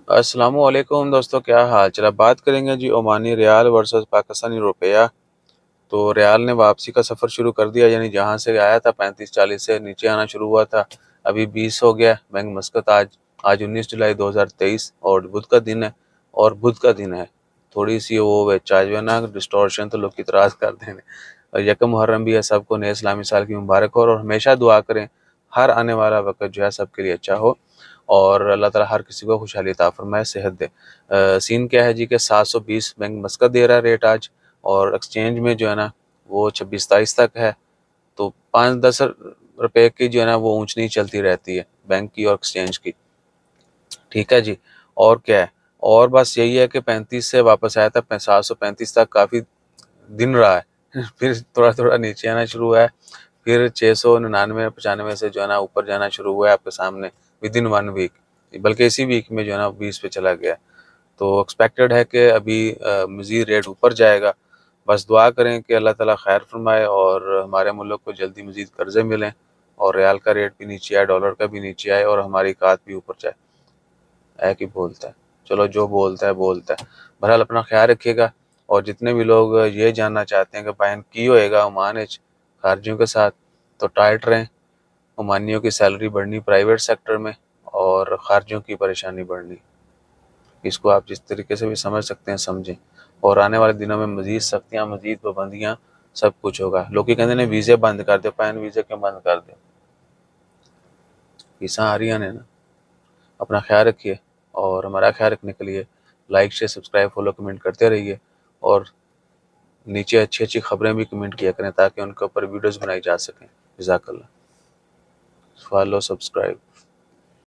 अस्सलामुअलैकुम दोस्तों, क्या हाल चाल। अब बात करेंगे जी ओमानी रियाल वर्सेस पाकिस्तानी रुपया। तो रियाल ने वापसी का सफ़र शुरू कर दिया, यानी जहां से आया था 35-40 से नीचे आना शुरू हुआ था, अभी 20 हो गया। बैंक मस्कत आज आज 19 जुलाई 2023 और बुध का दिन है। थोड़ी सी वो चार्ज है ना डिस्टॉर्शन, तो लोग इतराज़ करते हैं। और यकम मुहर्रम भी है, सबको नए इस्लामी साल की मुबारक हो और हमेशा दुआ करें हर आने वाला वक्त जो है सबके लिए अच्छा हो और अल्लाह ताला हर किसी को खुशहाली अता फरमाए, सेहत दे। सीन क्या है जी कि 720 बैंक मस्कत दे रहा है रेट आज, और एक्सचेंज में जो है ना वो 26-27 तक है। तो 5-10 रुपए की जो है ना वो ऊंच नीच चलती रहती है बैंक की और एक्सचेंज की। ठीक है जी। और क्या है, और बस यही है कि 35 से वापस आया था 735 तक, काफ़ी दिन रहा है फिर थोड़ा थोड़ा नीचे आना शुरू हुआ है, फिर 699-95 से जो है ना ऊपर जाना शुरू हुआ है आपके सामने विद इन 1 वीक, बल्कि इसी वीक में जो है ना 20 पे चला गया। तो एक्सपेक्टेड है कि अभी मज़ीद रेट ऊपर जाएगा। बस दुआ करें कि अल्लाह ताला खैर फरमाए और हमारे मुल्क को जल्दी मज़ीद कर्ज़े मिलें और रियाल का रेट भी नीचे आए, डॉलर का भी नीचे आए और हमारी कात भी ऊपर जाए। है कि बोलता है, चलो जो बोलता है बोलता है। बहरहाल अपना ख्याल रखिएगा। और जितने भी लोग ये जानना चाहते हैं कि बहन की होएगा ओमान खारजियों के साथ, तो टाइट रहें। ओमानियों की सैलरी बढ़नी प्राइवेट सेक्टर में और खारजियों की परेशानी बढ़नी। इसको आप जिस तरीके से भी समझ सकते हैं समझें। और आने वाले दिनों में मज़ीद सख्तियाँ, मज़ीद पाबंदियाँ, सब कुछ होगा। लोग कहते हैं वीज़े बंद कर दो, पैन वीज़े क्यों बंद कर दो, फीसा आ रही है ना। अपना ख्याल रखिए और हमारा ख्याल रखने के लिए like share subscribe follow comment करते रहिए। और नीचे अच्छी अच्छी खबरें भी कमेंट किया करें ताकि उनके ऊपर वीडियोज़ बनाई जा सकें। जज़ाकल्लाह। Follow subscribe.